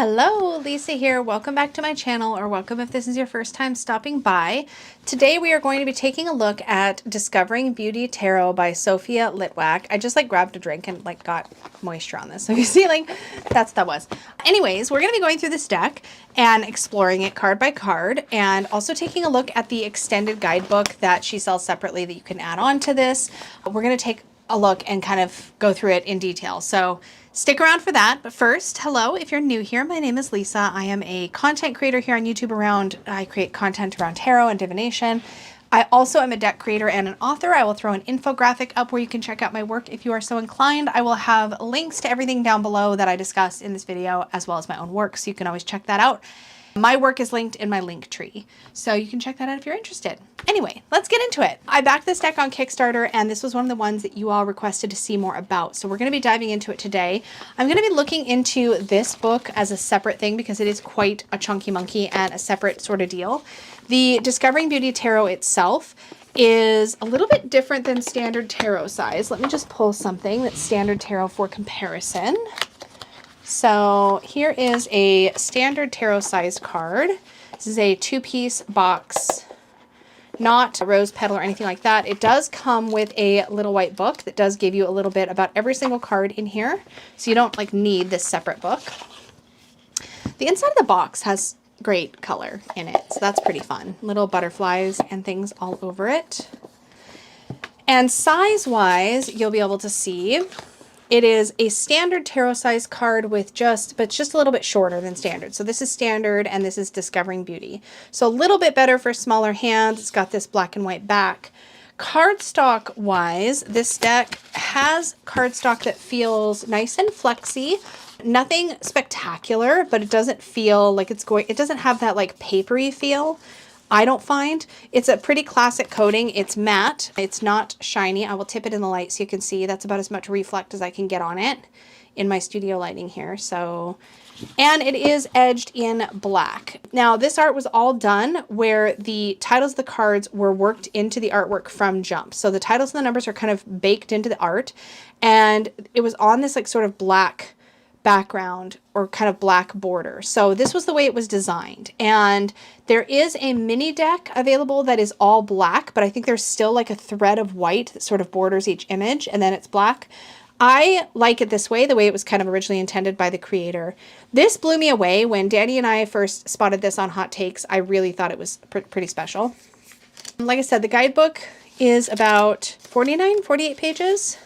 Hello, Lisa here. Welcome back to my channel, or welcome if this is your first time stopping by. Today we are going to be taking a look at Discovering Beauty Tarot by Sophia Litwack. I just grabbed a drink and got moisture on this. So you see that's what that was. Anyways, we're going to be going through this deck and exploring it card by card, and also taking a look at the extended guidebook that she sells separately that you can add on to this. We're going to take a look and kind of go through it in detail. So stick around for that. But first, hello, if you're new here, my name is Lisa. I am a content creator here on YouTube I create content around tarot and divination. I also am a deck creator and an author. I will throw an infographic up where you can check out my work if you are so inclined. I will have links to everything down below that I discussed in this video, as well as my own work, so you can always check that out. My work is linked in my link tree, so you can check that out if you're interested. Anyway, let's get into it. I backed this deck on Kickstarter, and this was one of the ones that you all requested to see more about. So we're going to be diving into it today. I'm going to be looking into this book as a separate thing because it is quite a chunky monkey and a separate sort of deal. The Discovering Beauty Tarot itself is a little bit different than standard tarot size. Let me just pull something that's standard tarot for comparison. So here is a standard tarot sized card. This is a 2-piece box, not a rose petal or anything like that. It does come with a little white book that does give you a little bit about every single card in here, so you don't need this separate book. The inside of the box has great color in it, so that's pretty fun. Little butterflies and things all over it. And size-wise, you'll be able to see it is a standard tarot size card with but it's just a little bit shorter than standard. So this is standard and this is Discovering Beauty. So a little bit better for smaller hands. It's got this black and white back. Cardstock wise, this deck has cardstock that feels nice and flexy. Nothing spectacular, but it doesn't feel like it doesn't have that papery feel. I don't find. It's a pretty classic coating. It's matte. It's not shiny. I will tip it in the light so you can see. That's about as much reflect as I can get on it in my studio lighting here. And it is edged in black. Now, this art was all done where the titles of the cards were worked into the artwork from jump. So the titles and the numbers are kind of baked into the art, and it was on this sort of black background or kind of black border. So this was the way it was designed. And there is a mini deck available that is all black, but I think there's still a thread of white that sort of borders each image, and then it's black. I like it this way, the way it was kind of originally intended by the creator. This blew me away. When Danny and I first spotted this on Hot Takes, I really thought it was pretty special. Like I said, the guidebook is about 48 pages.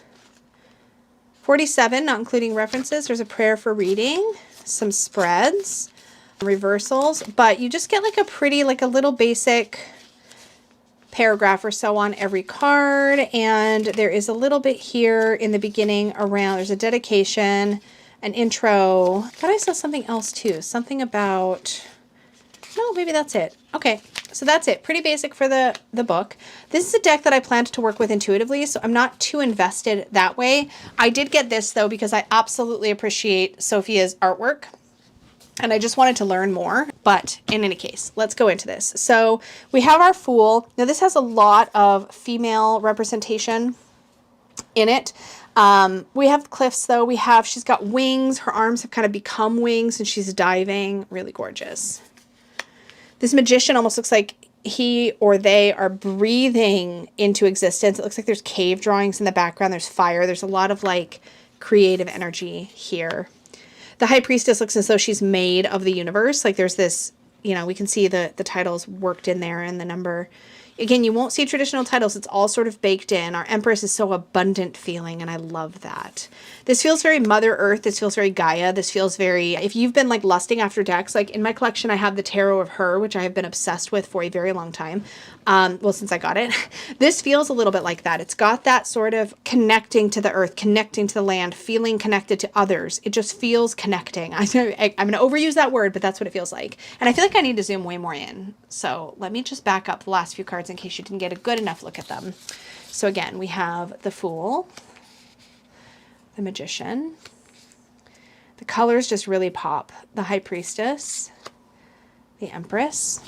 47, not including references. There's a prayer for reading, some spreads, reversals, but you just get a pretty, a little basic paragraph or so on every card. And there is a little bit here in the beginning there's a dedication, an intro. I thought I saw something else too. Something about, no, maybe that's it. Okay. So that's it. Pretty basic for the book. This is a deck that I planned to work with intuitively, so I'm not too invested that way. I did get this, though, because I absolutely appreciate Sophia's artwork, and I just wanted to learn more. But in any case, let's go into this. So we have our Fool. Now, this has a lot of female representation in it. We have cliffs, though. She's got wings. Her arms have kind of become wings, and she's diving. Really gorgeous. This magician almost looks like he or they are breathing into existence. It looks like there's cave drawings in the background. There's fire. There's a lot of creative energy here. The High Priestess looks as though she's made of the universe. There's this, we can see the titles worked in there and the number. Again, you won't see traditional titles. It's all sort of baked in. Our Empress is so abundant feeling, and I love that. This feels very Mother Earth. This feels very Gaia. This feels very, if you've been lusting after decks, in my collection, I have the Tarot of Her, which I have been obsessed with for a very long time. Well, since I got it. This feels a little bit like that. It's got that sort of connecting to the earth, connecting to the land, feeling connected to others. It just feels connecting. I'm going to overuse that word, but that's what it feels like. And I feel like I need to zoom way more in. So let me just back up the last few cards in case you didn't get a good enough look at them. So again, we have the Fool, the Magician. The colors just really pop. The High Priestess, the Empress,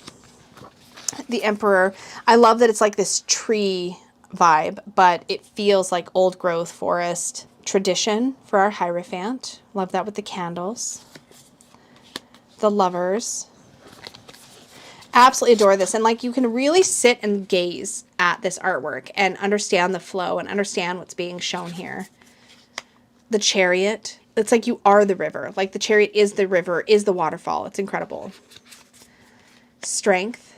the Emperor. I love that it's this tree vibe, but it feels like old growth forest tradition for our Hierophant. Love that with the candles. the Lovers. Absolutely adore this. And like, you can really sit and gaze at this artwork and understand the flow and understand what's being shown here. The Chariot. It's like you are the river. Like the chariot is the river, is the waterfall. It's incredible. Strength.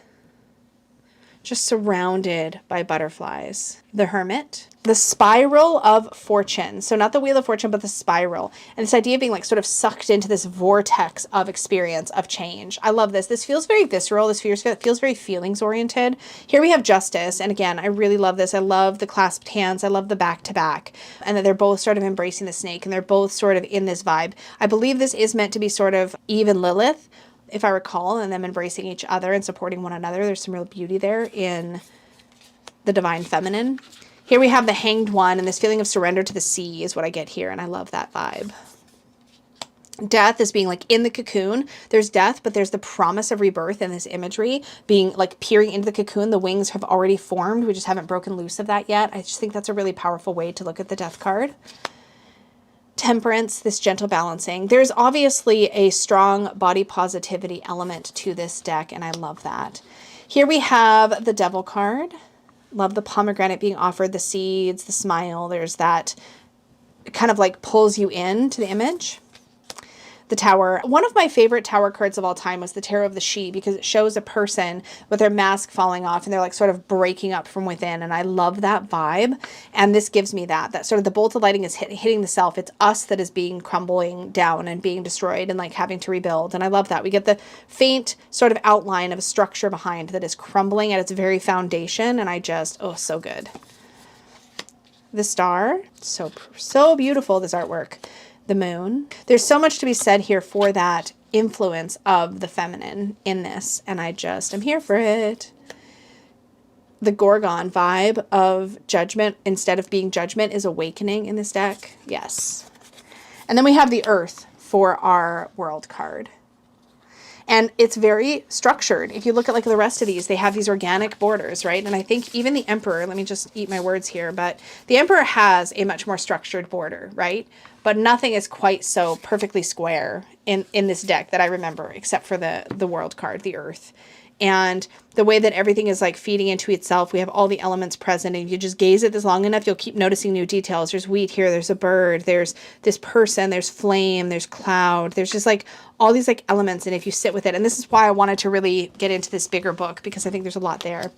Just surrounded by butterflies. The Hermit. The Spiral of Fortune. So not the Wheel of Fortune, but the spiral. And this idea of being like sort of sucked into this vortex of experience, of change. I love this. This feels very visceral. This feels very feelings oriented. Here we have Justice. And again, I really love this. I love the clasped hands. I love the back to back. And that they're both sort of embracing the snake. And they're both sort of in this vibe. I believe this is meant to be sort of Eve and Lilith, if I recall, and them embracing each other and supporting one another. There's some real beauty there in the divine feminine. Here we have the Hanged One, and this feeling of surrender to the sea is what I get here, and I love that vibe. Death is being like in the cocoon. There's death, but there's the promise of rebirth in this imagery, being like peering into the cocoon. The wings have already formed. We just haven't broken loose of that yet. I just think that's a really powerful way to look at the Death card. Temperance, this gentle balancing. There's obviously a strong body positivity element to this deck, and I love that. Here we have the Devil card. Love the pomegranate being offered, the seeds, the smile. There's that kind of like pulls you into the image. The Tower. One of my favorite Tower cards of all time was the Tarot of the She, because it shows a person with their mask falling off and they're like sort of breaking up from within. And I love that vibe. And this gives me that sort of the bolt of lighting is hitting the self. It's us that is being crumbling down and being destroyed and like having to rebuild. And I love that. We get the faint sort of outline of a structure behind that is crumbling at its very foundation. And I just, oh, so good. The Star. So beautiful, this artwork. The Moon. There's so much to be said here for that influence of the feminine in this, and I'm here for it. The Gorgon vibe of judgment instead of being judgment is awakening in this deck. Yes. And then we have the Earth for our World card. And it's very structured. If you look at like the rest of these, they have these organic borders, right? And I think even the Emperor, let me just eat my words here, but the Emperor has a much more structured border, right? But nothing is quite so perfectly square in this deck that I remember, except for the World card, the Earth. And the way that everything is like feeding into itself, we have all the elements present, and if you just gaze at this long enough, you'll keep noticing new details. There's wheat here, there's a bird, there's this person, there's flame, there's cloud, there's just like all these like elements. And if you sit with it, and this is why I wanted to really get into this bigger book, because I think there's a lot there.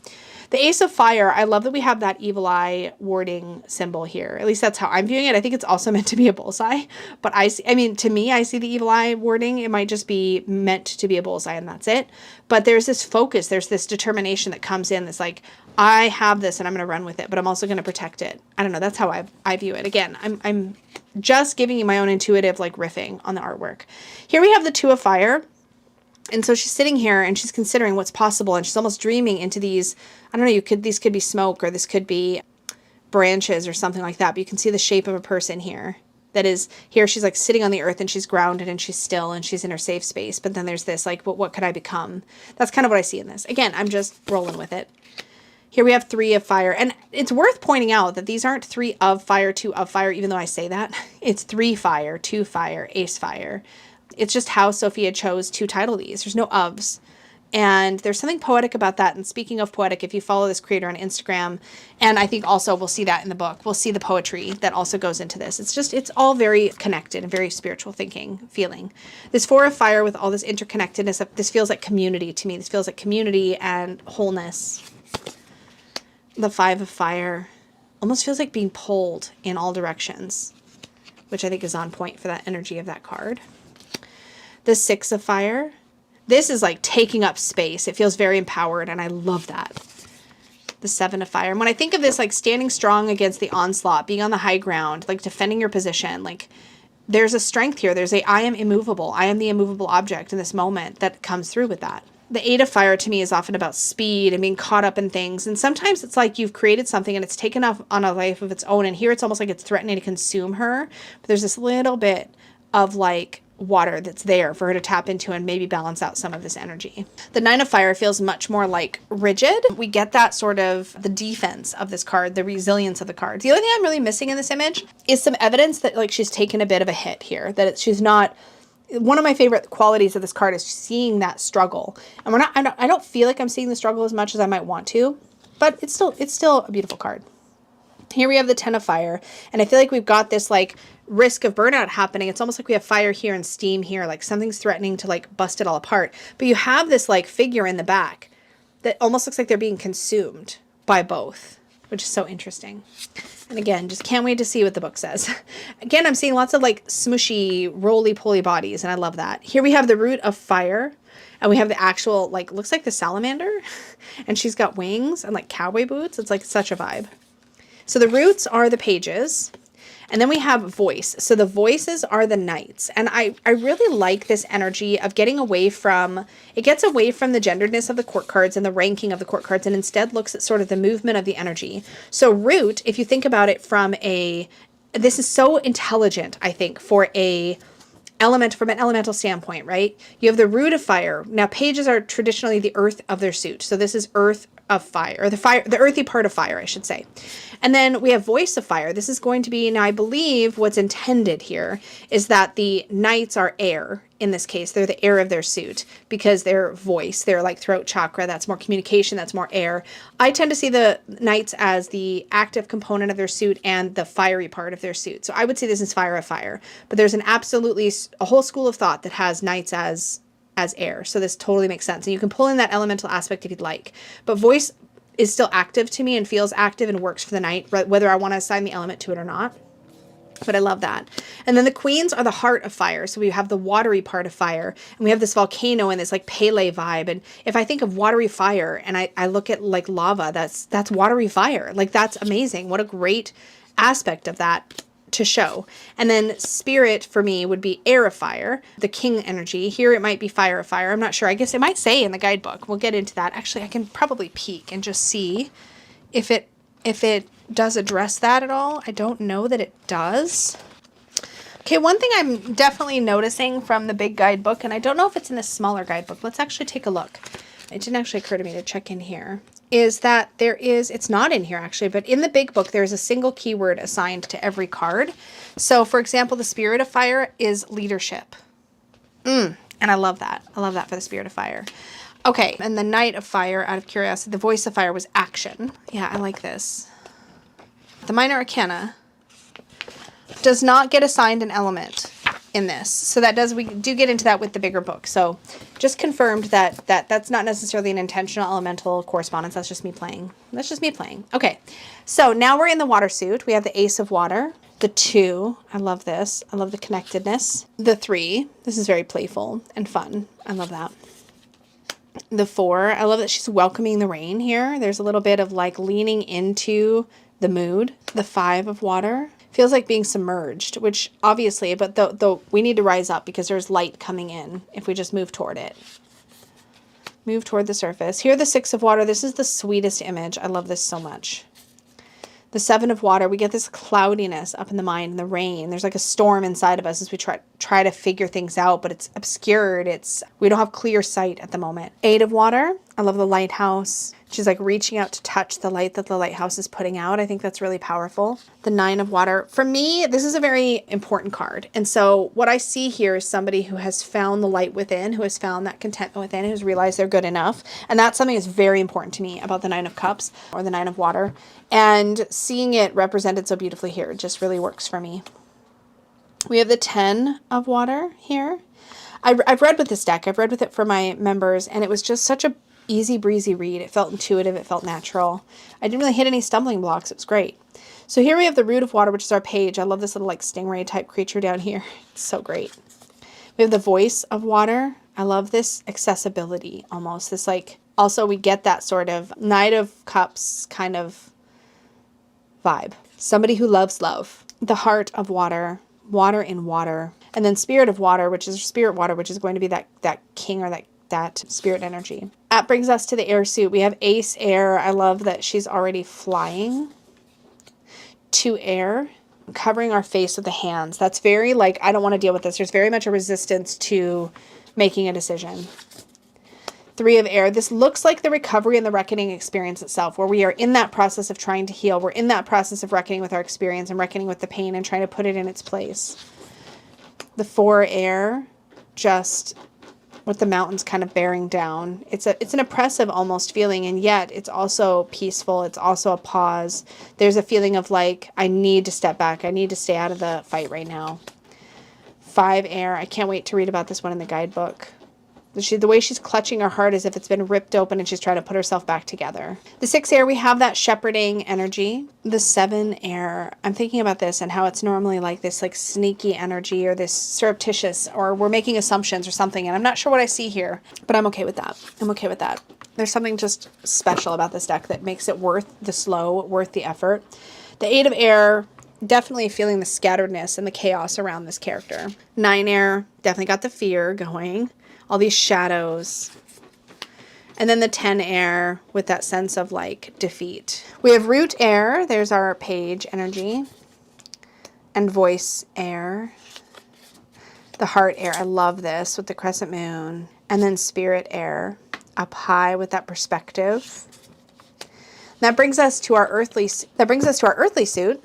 The Ace of Fire, I love that we have that evil eye warding symbol here. At least that's how I'm viewing it. I think it's also meant to be a bullseye, but I mean, to me, I see the evil eye warding. It might just be meant to be a bullseye and that's it. But there's this focus, there's this determination that comes in that's like, I have this and I'm going to run with it, but I'm also going to protect it. I don't know. That's how I view it. Again, I'm just giving you my own intuitive like riffing on the artwork. Here we have the Two of Fire. And so she's sitting here and she's considering what's possible, and she's almost dreaming into these, I don't know, these could be smoke, or this could be branches or something like that, but you can see the shape of a person here. That is, here she's like sitting on the earth and she's grounded and she's still and she's in her safe space. But then there's this like, what could I become? That's kind of what I see in this. Again, I'm just rolling with it. Here we have Three of Fire. And it's worth pointing out that these aren't 3 of fire, 2 of fire, even though I say that. It's 3 fire, 2 fire, Ace Fire. It's just how Sophia chose to title these. There's no ofs. And there's something poetic about that. And speaking of poetic, if you follow this creator on Instagram, and I think also we'll see that in the book, we'll see the poetry that also goes into this. It's all very connected and very spiritual feeling. This 4 of Fire with all this interconnectedness, this feels like community to me. This feels like community and wholeness. The 5 of Fire almost feels like being pulled in all directions, which I think is on point for that energy of that card. The 6 of Fire. This is like taking up space. It feels very empowered, and I love that. The 7 of Fire. And when I think of this, like standing strong against the onslaught, being on the high ground, like defending your position, like there's a strength here. There's I am immovable. I am the immovable object in this moment that comes through with that. The 8 of Fire to me is often about speed and being caught up in things. And sometimes it's like you've created something and it's taken off on a life of its own. And here it's almost like it's threatening to consume her. But there's this little bit of like water that's there for her to tap into and maybe balance out some of this energy. The 9 of Fire feels much more like rigid. We get that sort of the defense of this card, the resilience of the card. The only thing I'm really missing in this image is some evidence that like she's taken a bit of a hit here, that she's not one of my favorite qualities of this card is seeing that struggle. And I don't feel like I'm seeing the struggle as much as I might want to, but it's still a beautiful card. Here we have the 10 of fire, and I feel like we've got this like risk of burnout happening. It's almost like we have fire here and steam here, like something's threatening to like bust it all apart. But you have this like figure in the back that almost looks like they're being consumed by both, which is so interesting. And again, just can't wait to see what the book says. Again, I'm seeing lots of like smushy, roly-poly bodies, and I love that. Here we have the root of fire, and we have the actual, like, looks like the salamander, and she's got wings and like cowboy boots. It's like such a vibe. So the roots are the pages, and then we have voice. So the voices are the knights. And I really like this energy of getting away from, it gets away from the genderedness of the court cards and the ranking of the court cards, and instead looks at sort of the movement of the energy. So root, if you think about it from this is so intelligent, I think, from an elemental standpoint, right? You have the root of fire. Now pages are traditionally the earth of their suit. So this is earth of fire, or the earthy part of fire, I should say. And then we have voice of fire. This is going to be, now I believe what's intended here is that the knights are air. In this case, they're the air of their suit because their voice, their like throat chakra, that's more communication, that's more air. I tend to see the knights as the active component of their suit and the fiery part of their suit. So I would say this is fire of fire, but there's a whole school of thought that has knights as air. So this totally makes sense. And you can pull in that elemental aspect if you'd like. But voice is still active to me and feels active and works for the knight, whether I want to assign the element to it or not. But I love that. And then the queens are the heart of fire. So we have the watery part of fire, and we have this volcano and this like Pele vibe. And if I think of watery fire and I look at like lava, that's watery fire. Like that's amazing. What a great aspect of that to show. And then spirit for me would be air of fire, the king energy. Here it might be fire of fire. I'm not sure. I guess it might say in the guidebook. We'll get into that. Actually, I can probably peek and just see if it does address that at all. I don't know that it does. Okay, one thing I'm definitely noticing from the big guidebook, and I don't know if it's in the smaller guidebook. Let's actually take a look. It didn't actually occur to me to check in here. Is that it's not in here actually, but in the big book, there's a single keyword assigned to every card. So for example, the spirit of fire is leadership. And I love that. I love that for the spirit of fire. Okay. And the knight of fire, out of curiosity, the voice of fire was action. Yeah, I like this. The minor arcana does not get assigned an element in this. So we do get into that with the bigger book. So just confirmed that's not necessarily an intentional elemental correspondence. That's just me playing. Okay. So now we're in the water suit. We have the ace of water, the 2. I love this. I love the connectedness. The 3. This is very playful and fun. I love that. The 4. I love that she's welcoming the rain here. There's a little bit of like leaning into the mood. The 5 of water. Feels like being submerged, which obviously, but though we need to rise up because there's light coming in if we just move toward it. Move toward the surface. Here, the 6 of water. This is the sweetest image. I love this so much. The 7 of water, we get this cloudiness up in the mind, and the rain. There's like a storm inside of us as we try to figure things out, but it's obscured. We don't have clear sight at the moment. 8 of water, I love the lighthouse. She's like reaching out to touch the light that the lighthouse is putting out. I think that's really powerful. The 9 of water, for me, this is a very important card. And so what I see here is somebody who has found the light within, who has found that contentment within, who's realized they're good enough. And that's something that's very important to me about the 9 of cups or the 9 of water. And seeing it represented so beautifully here just really works for me. We have the 10 of water here. I've read with this deck. I've read with it for my members, and it was just such a easy breezy read. It felt intuitive. It felt natural. I didn't really hit any stumbling blocks. It was great. So here we have the root of water, which is our page. I love this little like stingray type creature down here. It's so great. We have the voice of water. I love this accessibility almost. This like, also we get that sort of Knight of Cups kind of vibe. Somebody who loves love. The heart of water, water in water. And then spirit of water, which is spirit water, which is going to be that king or that spirit energy. That brings us to the air suit. We have ace air. I love that she's already flying to air, covering our face with the hands. That's very like, I don't want to deal with this. There's very much a resistance to making a decision. 3 of air. This looks like the recovery and the reckoning experience itself, where we are in that process of trying to heal. We're in that process of reckoning with our experience and reckoning with the pain and trying to put it in its place. The 4 air. just with the mountains kind of bearing down. It's an oppressive almost feeling, and yet it's also peaceful. It's also a pause. There's a feeling of like, I need to step back. I need to stay out of the fight right now. 5 air. I can't wait to read about this one in the guidebook. The way she's clutching her heart as if it's been ripped open and she's trying to put herself back together. The 6 air, we have that shepherding energy. The 7 air, I'm thinking about this and how it's normally like this like sneaky energy or this surreptitious, or we're making assumptions or something, and I'm not sure what I see here, but I'm okay with that. I'm okay with that. There's something just special about this deck that makes it worth the slow, worth the effort. The 8 of air, definitely feeling the scatteredness and the chaos around this character. 9 air, definitely got the fear going. All these shadows. And then the 10 air with that sense of like defeat. We have root air. There's our page energy. And voice air. The heart air. I love this with the crescent moon. And then spirit air up high with that perspective. That brings us to our earthly suit.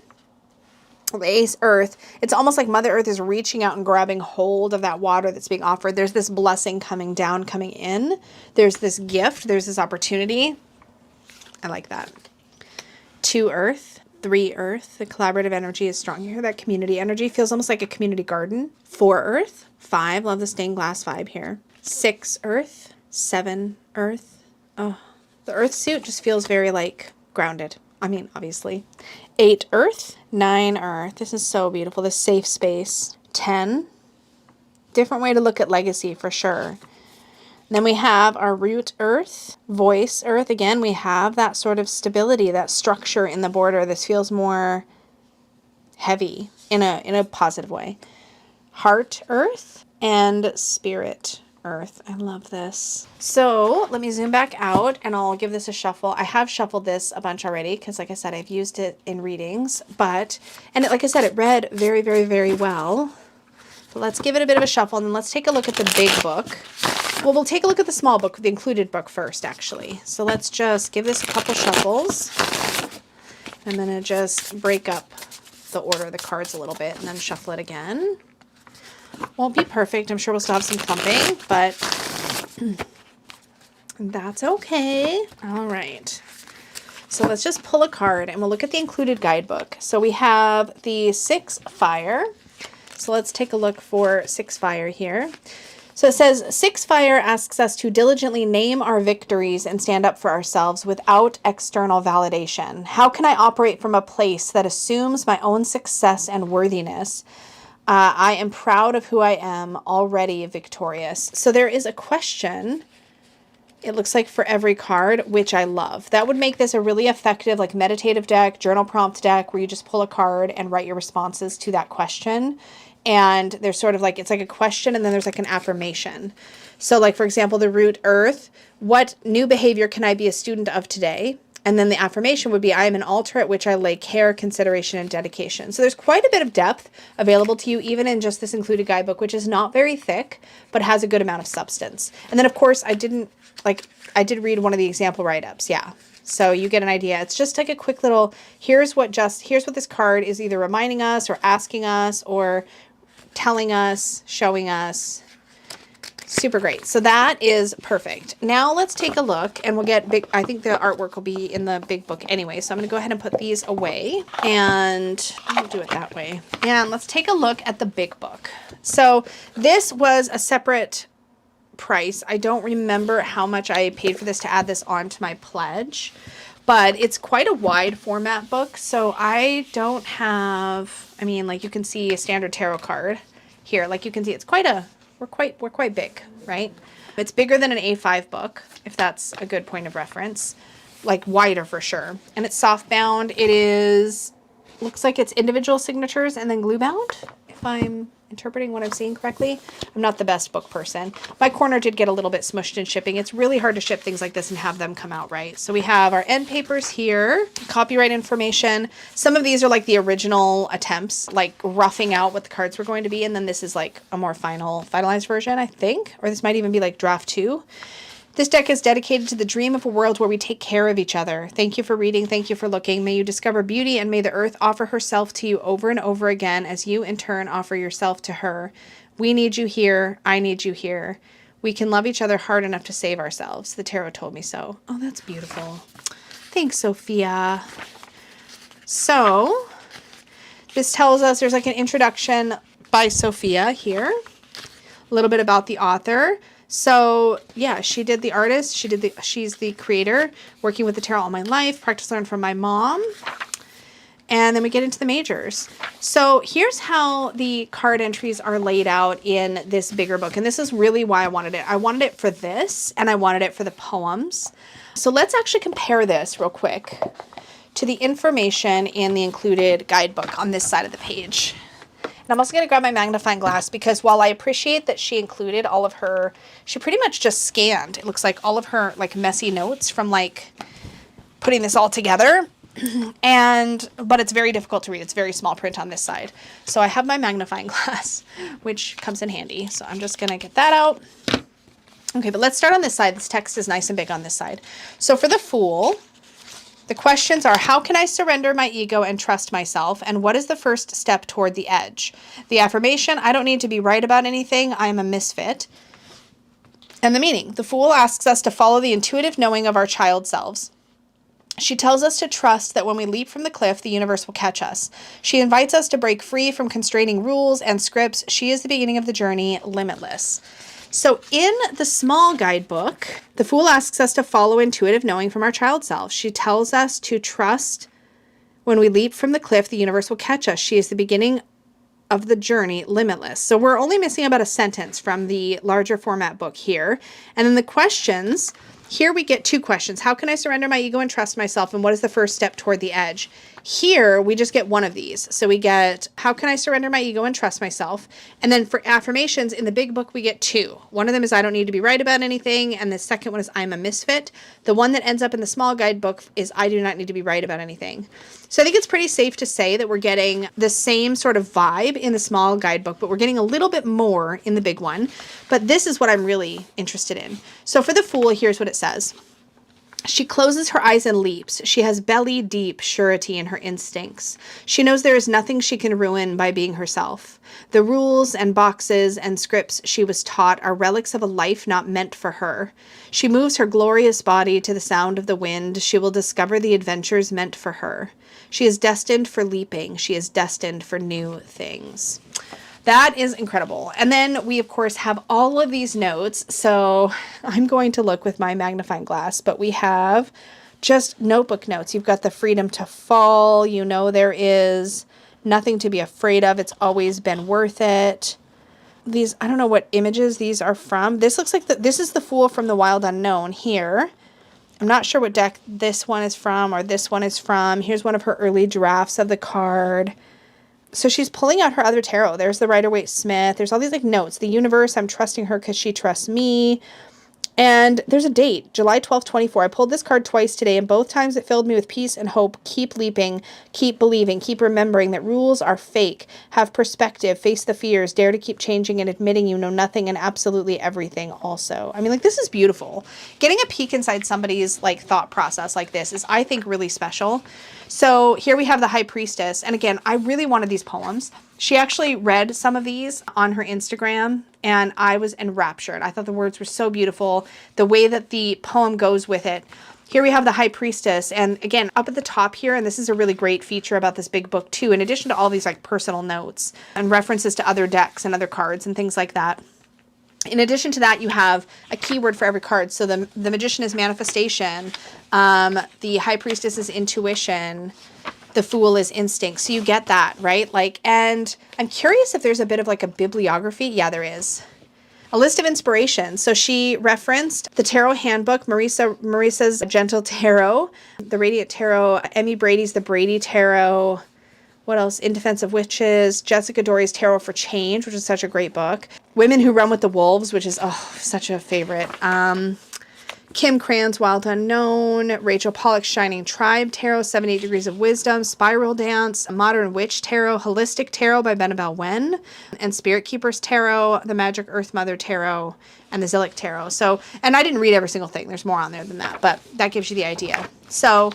The ace earth. It's almost like Mother Earth is reaching out and grabbing hold of that water that's being offered. There's this blessing coming down, coming in. There's this gift. There's this opportunity. I like that. 2 earth. 3 earth. The collaborative energy is strong here. That community energy feels almost like a community garden. 4 earth. 5. Love the stained glass 5 here. 6 earth. 7 earth. Oh, the earth suit just feels very like grounded. I mean, obviously. 8 earth, 9 earth. This is so beautiful. This safe space. 10. Different way to look at legacy for sure. Then we have our root earth, voice earth. Again, we have that sort of stability, that structure in the border. This feels more heavy in a positive way. Heart earth and spirit earth. I love this. So let me zoom back out and I'll give this a shuffle. I have shuffled this a bunch already because like I said, I've used it in readings, like I said, it read very, very, very well. But let's give it a bit of a shuffle and then let's take a look at the big book. Well, we'll take a look at the small book, the included book first, actually. So let's just give this a couple shuffles. I'm going to just break up the order of the cards a little bit and then shuffle it again. Won't be perfect. I'm sure we'll still have some clumping, but that's okay. All right. So let's just pull a card and we'll look at the included guidebook. So we have the 6 fire. So let's take a look for 6 fire here. So it says 6 fire asks us to diligently name our victories and stand up for ourselves without external validation. How can I operate from a place that assumes my own success and worthiness? I am proud of who I am, already victorious. So there is a question, it looks like, for every card, which I love. That would make this a really effective like meditative deck, journal prompt deck, where you just pull a card and write your responses to that question. And there's sort of like, it's like a question and then there's like an affirmation. So like, for example, the root earth, what new behavior can I be a student of today? And then the affirmation would be, I am an altar at which I lay care, consideration, and dedication. So there's quite a bit of depth available to you, even in just this included guidebook, which is not very thick, but has a good amount of substance. And then, of course, I did read one of the example write-ups. Yeah. So you get an idea. It's just like a quick little, here's what this card is either reminding us or asking us or telling us, showing us. Super great. So that is perfect. Now let's take a look and we'll get big. I think the artwork will be in the big book anyway. So I'm going to go ahead and put these away and I'll do it that way. And let's take a look at the big book. So this was a separate price. I don't remember how much I paid for this to add this on to my pledge, but it's quite a wide format book. So I don't have, I mean, like you can see a standard tarot card here. Like you can see, it's quite a, we're quite big, right? It's bigger than an A5 book, if that's a good point of reference, like wider for sure. And it's soft bound. It is, looks like it's individual signatures and then glue bound, if I'm interpreting what I'm seeing correctly. I'm not the best book person. My corner did get a little bit smushed in shipping. It's really hard to ship things like this and have them come out right. So we have our end papers here, copyright information. Some of these are like the original attempts, like roughing out what the cards were going to be. And then this is like a more finalized version, I think, or this might even be like draft 2. This deck is dedicated to the dream of a world where we take care of each other. Thank you for reading. Thank you for looking. May you discover beauty and may the earth offer herself to you over and over again as you in turn offer yourself to her. We need you here. I need you here. We can love each other hard enough to save ourselves. The tarot told me so. Oh, that's beautiful. Thanks, Sophia. So this tells us there's like an introduction by Sophia here. A little bit about the author. So yeah, she did the artist. She's the creator, working with the tarot all my life, practice learned from my mom. And then we get into the majors. So here's how the card entries are laid out in this bigger book. And this is really why I wanted it. I wanted it for this, and I wanted it for the poems. So let's actually compare this real quick to the information in the included guidebook on this side of the page. And I'm also going to grab my magnifying glass because while I appreciate that she included all of her, she pretty much just scanned, it looks like, all of her like messy notes from like putting this all together. But it's very difficult to read. It's very small print on this side. So I have my magnifying glass, which comes in handy. So I'm just going to get that out. Okay, but let's start on this side. This text is nice and big on this side. So for the Fool, the questions are, how can I surrender my ego and trust myself? And what is the first step toward the edge? The affirmation, I don't need to be right about anything. I am a misfit. And the meaning, the Fool asks us to follow the intuitive knowing of our child selves. She tells us to trust that when we leap from the cliff, the universe will catch us. She invites us to break free from constraining rules and scripts. She is the beginning of the journey, limitless. So in the small guidebook, the Fool asks us to follow intuitive knowing from our child self. She tells us to trust when we leap from the cliff, the universe will catch us. She is the beginning of the journey, limitless. So we're only missing about a sentence from the larger format book here. And then the questions, here we get 2 questions. How can I surrender my ego and trust myself? And what is the first step toward the edge? Here, we just get one of these. So we get, how can I surrender my ego and trust myself? And then for affirmations in the big book, we get 2. One of them is, I don't need to be right about anything. And the second one is, I'm a misfit. The one that ends up in the small guidebook is, I do not need to be right about anything. So I think it's pretty safe to say that we're getting the same sort of vibe in the small guidebook, but we're getting a little bit more in the big one. But this is what I'm really interested in. So for the Fool, here's what it says. She closes her eyes and leaps. She has belly-deep surety in her instincts. She knows there is nothing she can ruin by being herself. The rules and boxes and scripts she was taught are relics of a life not meant for her. She moves her glorious body to the sound of the wind. She will discover the adventures meant for her. She is destined for leaping. She is destined for new things. That is incredible. And then we, of course, have all of these notes. So I'm going to look with my magnifying glass, but we have just notebook notes. You've got the freedom to fall. You know, there is nothing to be afraid of. It's always been worth it. These, I don't know what images these are from. This looks like this is the Fool from the Wild Unknown here. I'm not sure what deck this one is from or this one is from. Here's one of her early drafts of the card. So she's pulling out her other tarot. There's the Rider-Waite-Smith. There's all these like notes. The universe, I'm trusting her because she trusts me. And there's a date, July 12th, 24. I pulled this card twice today, and both times it filled me with peace and hope. Keep leaping, keep believing, keep remembering that rules are fake. Have perspective, face the fears, dare to keep changing and admitting you know nothing and absolutely everything also. I mean, like, this is beautiful. Getting a peek inside somebody's like thought process like this is, I think, really special. So here we have the High Priestess. And again, I really wanted these poems. She actually read some of these on her Instagram, and I was enraptured. I thought the words were so beautiful. The way that the poem goes with it. Here we have the High Priestess. And again, up at the top here, and this is a really great feature about this big book too, in addition to all these like personal notes and references to other decks and other cards and things like that. In addition to that, you have a keyword for every card. So the Magician is manifestation. The High Priestess is intuition. The Fool is instinct. So you get that, right? Like, and I'm curious if there's a bit of like a bibliography. Yeah, there is. A list of inspiration. So she referenced the Tarot Handbook, Marissa's Gentle Tarot, the Radiant Tarot, Emmy Brady's The Brady Tarot. What else? In Defense of Witches, Jessica Dory's Tarot for Change, which is such a great book. Women Who Run with the Wolves, which is, such a favorite. Kim Cran's Wild Unknown, Rachel Pollack's Shining Tribe Tarot, 78 Degrees of Wisdom, Spiral Dance, Modern Witch Tarot, Holistic Tarot by Benabel Wen, and Spirit Keepers Tarot, the Magic Earth Mother Tarot, and the Zillick Tarot. So, and I didn't read every single thing. There's more on there than that, but that gives you the idea. So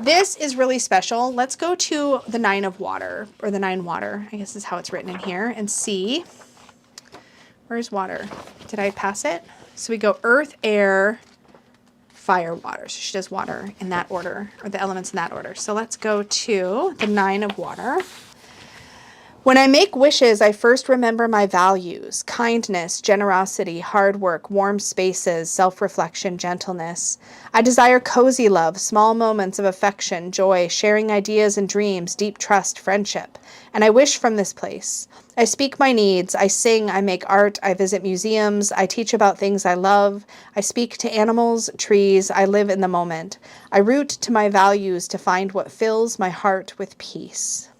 this is really special. Let's go to the Nine of Water, or the Nine Water, I guess is how it's written in here, and see Where's water? Did I pass it? So we go earth, air, fire, water. So she does water in that order, or the elements in that order. So let's go to the 9 of water. When I make wishes, I first remember my values: kindness, generosity, hard work, warm spaces, self-reflection, gentleness. I desire cozy love, small moments of affection, joy, sharing ideas and dreams, deep trust, friendship. And I wish from this place. I speak my needs. I sing. I make art. I visit museums. I teach about things I love. I speak to animals, trees. I live in the moment. I root to my values to find what fills my heart with peace.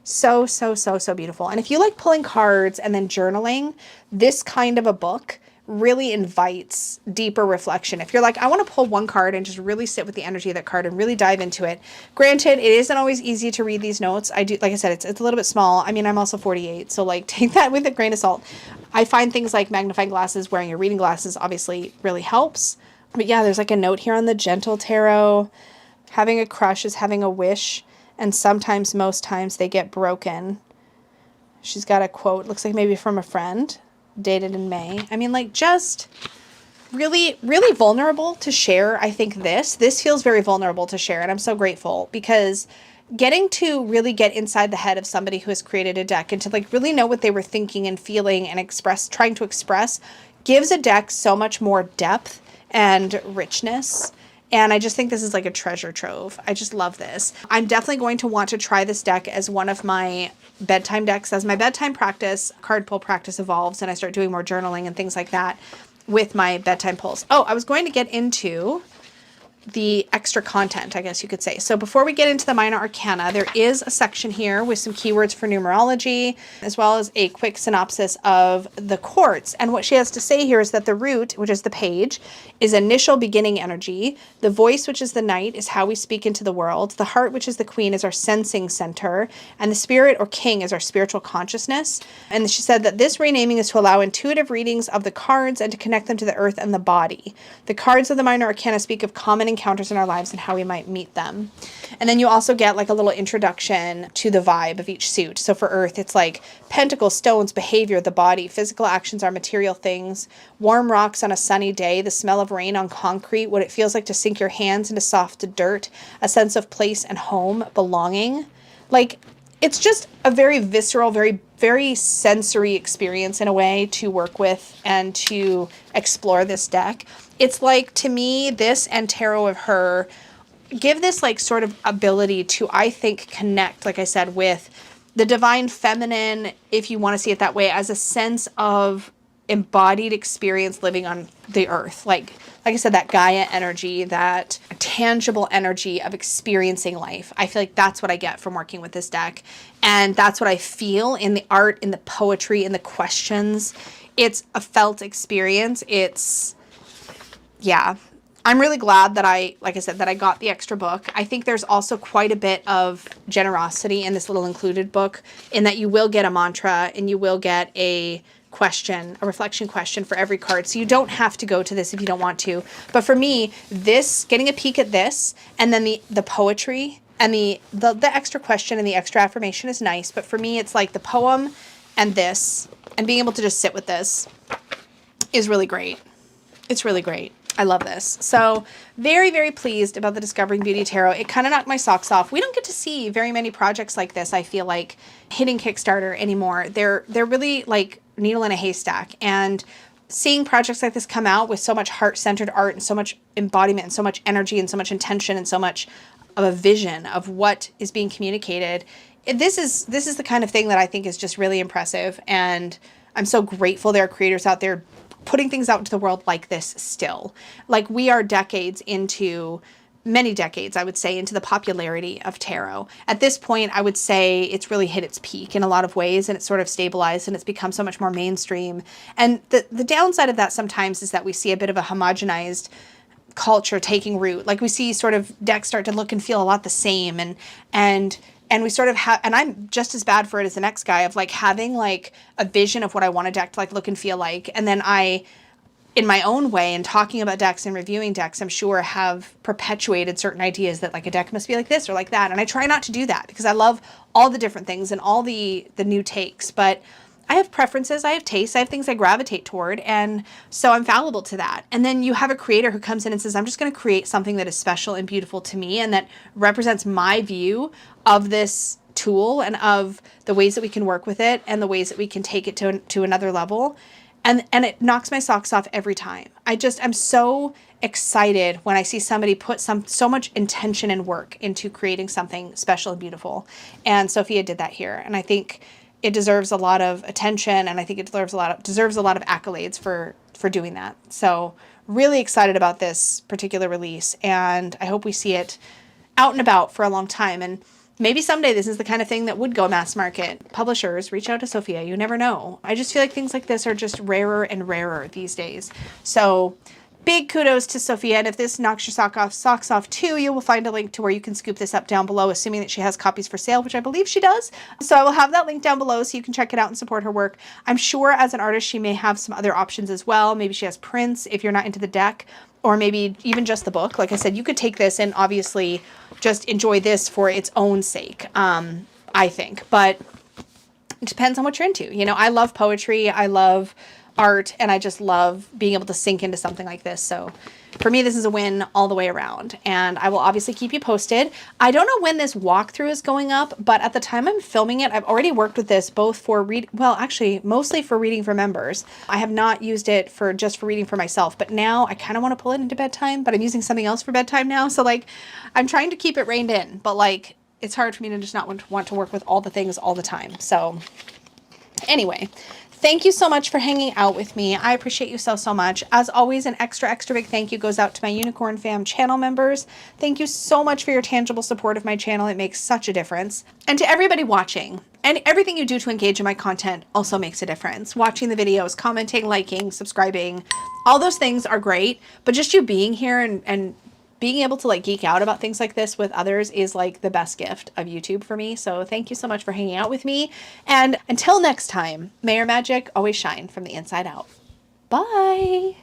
So, so, so, so beautiful. And if you like pulling cards and then journaling, this kind of a book really invites deeper reflection. If you're like, I want to pull one card and just really sit with the energy of that card and really dive into it. Granted, it isn't always easy to read these notes. I do, like I said, it's a little bit small. I mean, I'm also 48, so like take that with a grain of salt. I find things like magnifying glasses, wearing your reading glasses obviously really helps. But yeah, there's like a note here on the Gentle Tarot. Having a crush is having a wish. And sometimes, most times, they get broken. She's got a quote, looks like maybe from a friend, dated in May. I mean, like, just really, really vulnerable to share, I think, this. This feels very vulnerable to share, and I'm so grateful, because getting to really get inside the head of somebody who has created a deck and to, like, really know what they were thinking and feeling and trying to express, gives a deck so much more depth and richness. And I just think this is like a treasure trove. I just love this. I'm definitely going to want to try this deck as one of my bedtime decks. As my bedtime practice, card pull practice evolves and I start doing more journaling and things like that with my bedtime pulls. Oh, I was going to get into the extra content, I guess you could say. So before we get into the minor arcana, there is a section here with some keywords for numerology, as well as a quick synopsis of the quartz. And what she has to say here is that the root, which is the page, is initial beginning energy. The voice, which is the knight, is how we speak into the world. The heart, which is the queen, is our sensing center. And the spirit or king is our spiritual consciousness. And she said that this renaming is to allow intuitive readings of the cards and to connect them to the earth and the body. The cards of the minor arcana speak of common encounters in our lives and how we might meet them. And then you also get like a little introduction to the vibe of each suit. So for earth, it's like pentacles, stones, behavior, the body. Physical actions are material things. Warm rocks on a sunny day, the smell of rain on concrete, what it feels like to sink your hands into soft dirt, a sense of place and home, belonging. Like, it's just a very visceral, very, very sensory experience in a way to work with and to explore this deck. It's like, to me, this and Tarot of Her give this like sort of ability to, I think, connect, like I said, with the divine feminine, if you want to see it that way, as a sense of embodied experience living on the earth. Like I said, that Gaia energy, that tangible energy of experiencing life. I feel like that's what I get from working with this deck. And that's what I feel in the art, in the poetry, in the questions. It's a felt experience. Yeah, I'm really glad that like I said, that I got the extra book. I think there's also quite a bit of generosity in this little included book, in that you will get a mantra and you will get a question, a reflection question for every card. So you don't have to go to this if you don't want to. But for me, this, getting a peek at this, and then the poetry and the extra question and the extra affirmation is nice. But for me, it's like the poem and this, and being able to just sit with this is really great. It's really great. I love this. So very, very pleased about the Discovering Beauty Tarot. It kind of knocked my socks off. We don't get to see very many projects like this, I feel like, hitting Kickstarter anymore. They're really like needle in a haystack. And seeing projects like this come out with so much heart-centered art and so much embodiment and so much energy and so much intention and so much of a vision of what is being communicated, this is the kind of thing that I think is just really impressive. And I'm so grateful there are creators out there putting things out into the world like this still. Like, we are many decades, I would say, into the popularity of tarot. At this point, I would say it's really hit its peak in a lot of ways, and it's sort of stabilized and it's become so much more mainstream. And the downside of that sometimes is that we see a bit of a homogenized culture taking root. Like, we see sort of decks start to look and feel a lot the same, and we sort of have, and I'm just as bad for it as the next guy, of like having like a vision of what I want a deck to like look and feel like. And then I, in my own way, and talking about decks and reviewing decks, I'm sure have perpetuated certain ideas that like a deck must be like this or like that. And I try not to do that because I love all the different things and all the new takes. But I have preferences, I have tastes, I have things I gravitate toward, and so I'm fallible to that. And then you have a creator who comes in and says, I'm just going to create something that is special and beautiful to me and that represents my view of this tool and of the ways that we can work with it and the ways that we can take it to another level. And it knocks my socks off every time. I'm so excited when I see somebody put so much intention and work into creating something special and beautiful. And Sophia did that here. And I think it deserves a lot of attention, and I think it deserves a lot of accolades for doing that. So really excited about this particular release, and I hope we see it out and about for a long time. And maybe someday this is the kind of thing that would go mass market. Publishers, reach out to Sophia. You never know. I just feel like things like this are just rarer and rarer these days. So big kudos to Sophia. And if this knocks your socks off too, you will find a link to where you can scoop this up down below, assuming that she has copies for sale, which I believe she does. So I will have that link down below so you can check it out and support her work. I'm sure as an artist, she may have some other options as well. Maybe she has prints if you're not into the deck, or maybe even just the book. Like I said, you could take this and obviously just enjoy this for its own sake, I think. But it depends on what you're into. You know, I love poetry. I love art, and I just love being able to sink into something like this. So for me, this is a win all the way around, and I will obviously keep you posted. I don't know when this walkthrough is going up, but at the time I'm filming it, I've already worked with this both for mostly for reading for members. I have not used it just for reading for myself, but now I kind of want to pull it into bedtime, but I'm using something else for bedtime now. So like, I'm trying to keep it reined in, but like, it's hard for me to just not want to work with all the things all the time. So anyway, thank you so much for hanging out with me. I appreciate you so, so much. As always, an extra big thank you goes out to my Unicorn Fam channel members. Thank you so much for your tangible support of my channel. It makes such a difference. And to everybody watching, and everything you do to engage in my content also makes a difference. Watching the videos, commenting, liking, subscribing, all those things are great. But just you being here and being able to like geek out about things like this with others is like the best gift of YouTube for me. So thank you so much for hanging out with me. And until next time, may your magic always shine from the inside out. Bye.